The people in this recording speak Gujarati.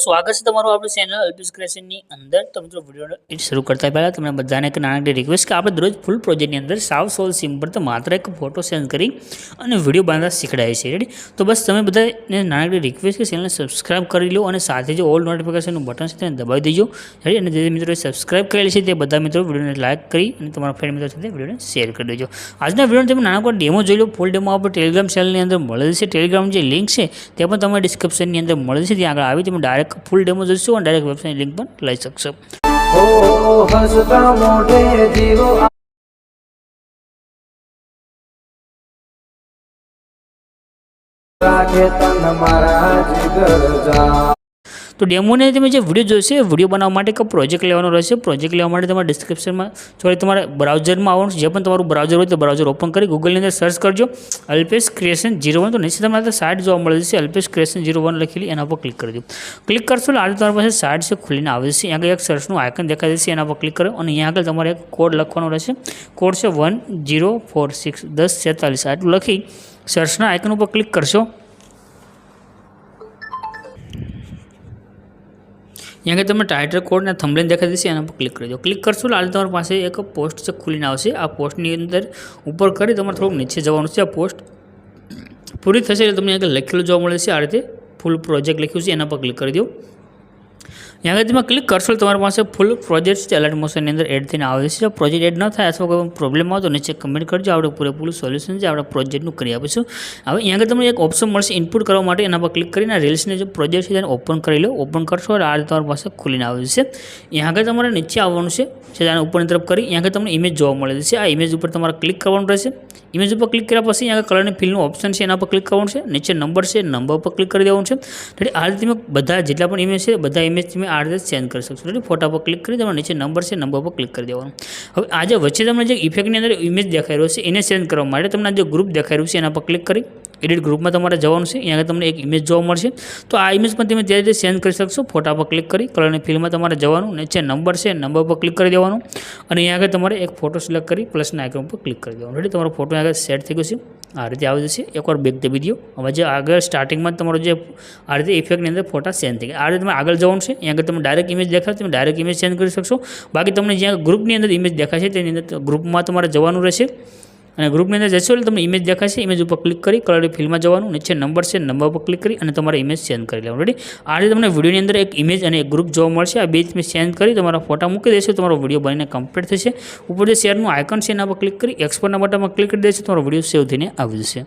સ્વાગત છે તમારું આપણી ચેનલ અલ્પેશ ક્રિએશનની અંદર। તો મિત્રો વિડીયો શરૂ કરતા પહેલાં તમને બધાને એક નાનકડી રિક્વેસ્ટ કે આપણે દરરોજ ફૂલ પ્રોજેક્ટની અંદર સાવ સોલ સિમ્પલ તો માત્ર એક ફોટો સેન્ડ કરી અને વિડીયો બનાવતા શીખડાય છે। રેડી? તો બસ તમે બધાને નાનકડી રિક્વેસ્ટ કે ચેનલને સબસ્ક્રાઇબ કરી લો અને સાથે જે ઓલ નોટિફિકેશનનું બટન છે તેને દબાવી દેજો। રેડી? અને જે મિત્રોએ સબસ્ક્રાઇબ કરેલી છે તે બધા મિત્રો વિડીયોને લાઇક કરી અને તમારા ફ્રેન્ડ મિત્રો સાથે વિડીયોને શેર કરી દેજો। આજના વિડીયોને તમે નાનકડો ડેમો જોઈ લો। ફૂલ ડેમો આપણે ટેલિગ્રામ ચેનલની અંદર મળેલ છે। ટેલિગ્રામ જે લિંક છે તે પણ તમે ડિસ્ક્રિપ્શનની અંદર મળે છે। ત્યાં આગળ આવી તમે ડાયરેક્ટ ફૂલ ડેમો જોશો અને ડાયરેક્ટ વેબસાઇટ લિંક પણ લઈ શકશો। તો ડેમોને તમે જે વિડીયો જોઈશે વિડીયો બનાવવા માટે એક પ્રોજેક્ટ લેવાનો રહેશે। પ્રોજેક્ટ લેવા માટે તમારે ડિસ્ક્રિપ્શનમાં તમારે બ્રાઉઝરમાં આવવાનું છે। જે પણ તમારું બ્રાઉઝર હોય તો બ્રાઉઝર ઓપન કરી ગૂગલની અંદર સર્ચ કરજો અલ્પેશ ક્રિએશન 01। તો નીચે તમને સાઇટ જોવા મળે છે અલ્પેશ ક્રિએશન 01 લખેલી, એના પર ક્લિક કરજો। ક્લિક કરશો એટલે આજે તમારી પાસે સાઇટ છે ખુલીને આવે છે। અહીંયા આગળ એક સર્ચનું આઇકન દેખાય છે, એના પર ક્લિક કરો અને અહીંયા આગળ તમારે એક કોડ લખવાનો રહેશે। કોડ છે 1046 1047। આટલું લખી સર્ચના આઇકન ઉપર ક્લિક કરશો। यहाँ તમે टाइटल कोड ने थंबनेल देखाई देશે, एना पर क्लिक कर दो। क्लिक करशो એટલે તમારી પાસે એક પોસ્ટ છે ખુલીને આવશે। આ પોસ્ટની અંદર ઉપર કરી તમારે થોડુંક નીચે જવાનું છે। આ પોસ્ટ પૂરી થશે એટલે તમને આગળ લખેલું જોવા મળે છે આ રીતે ફૂલ પ્રોજેક્ટ લખ્યું છે, એના પર ક્લિક કરી દો। यहाँ તમે ક્લિક કરશો તમારી પાસે ફૂલ પ્રોજેક્ટ એલર્ટ મોશનની અંદર એડ થઈને આવે છે। જો પ્રોજેક્ટ એડ ન થાય અથવા કોઈ પ્રોબ્લેમ આવે તો નીચે કમેન્ટ કરજો, આપણે પૂરેપૂરું સોલ્યુશન છે આપણે પ્રોજેક્ટનું કરી આપીશું। હવે અહીંયા આગળ તમને એક ઓપ્શન મળશે ઇનપુટ કરવા માટે, એના પર ક્લિક કરીને રીલ્સને જે પ્રોજેક્ટ છે તેને ઓપન કરી લો। ઓપન કરશો એટલે આ રીતે તમારી પાસે ખુલીને આવે છે। અહીંયા આગળ તમારે નીચે આવવાનું છે, તેને ઉપરની તરફ કરી અહીંયા આગળ તમને ઇમેજ જોવા મળે છે। આ ઇમેજ ઉપર તમારે ક્લિક કરવાનું રહેશે। ઇમેજ ઉપર ક્લિક કર્યા પછી અહીંયા કલરની ફિલનું ઓપ્શન છે એના પર ક્લિક કરવાનું છે। નીચે નંબર છે, નંબર પર ક્લિક કરી દેવાનું છે। એટલે આ રીતે તમે બધા જેટલા પણ ઇમેજ છે બધા ઇમેજ તમે આ રીતે ચેન્જ કરી શકશો। એટલે ફોટા પર ક્લિક કરી તમારે નીચે નંબર છે, નંબર પર ક્લિક કરી દેવાનું। હવે આજે વચ્ચે તમને જે ઇફેક્ટની અંદર ઇમેજ દેખાઈ રહ્યો છે એને ચેન્જ કરવા માટે તમને જે ગ્રુપ દેખાઈ રહ્યું છે એના પર ક્લિક કરી એડિટ ગ્રુપમાં તમારે જવાનું છે। અહીંયા તમને એક ઇમેજ જોવા મળશે, તો આ ઇમેજ પણ તમે તે રીતે ચેન્જ કરી શકશો। ફોટા પર ક્લિક કરી કલરની ફિલમાં તમારે જવાનું, નીચે નંબર છે, નંબર પર ક્લિક કરી દેવાનું અને અહીંયા આગળ તમારે એક ફોટો સિલેક્ટ કરી પ્લસના આઇકન પર ક્લિક કરી દેવાનું। એટલે તમારો ફોટો આગળ સેટ થઈ ગયો છે, આ રીતે આવી જશે। એકવાર બેક દબી દો। હવે જે આગળ સ્ટાર્ટિંગમાં તમારો જે આ રીતે ઇફેક્ટની અંદર ફોટા ચેન્જ થઈ ગયા, આ રીતે તમે આગળ જવાનું છે। અહીંયા આગળ તમે ડાયરેક્ટ ઇમેજ દેખાય તમે ડાયરેક્ટ ઇમેજ ચેન્જ કરી શકશો। બાકી તમને જ્યાં ગ્રુપની અંદર ઇમેજ દેખાય છે તેની અંદર ગ્રુપમાં તમારે જવાનું રહેશે અને ગ્રુપની અંદર જશો એટલે તમને ઇમેજ દેખાશે। ઇમેજ ઉપર ક્લિક કરી કલરની ફિલમાં જવાનું, નીચે નંબર છે, નંબર પર ક્લિક કરી અને તમારે ઇમેજ ચેન્જ કરી લેવાનું। રેડી? આ રીતે તમને વિડીયોની અંદર એક ઇમેજ અને એક ગ્રુપ જોવા મળશે। આ બે તમે ચેન્જ કરી તમારા ફોટા મૂકી દેશો, તમારો વિડીયો બનીને કમ્પ્લીટ થશે। ઉપર જે શેરનું આઇકન છે એના પર ક્લિક કરી એક્સપોર્ટના બટનમાં ક્લિક કરી દેશો, તમારો વિડીયો સેવ થઈને આવી જશે।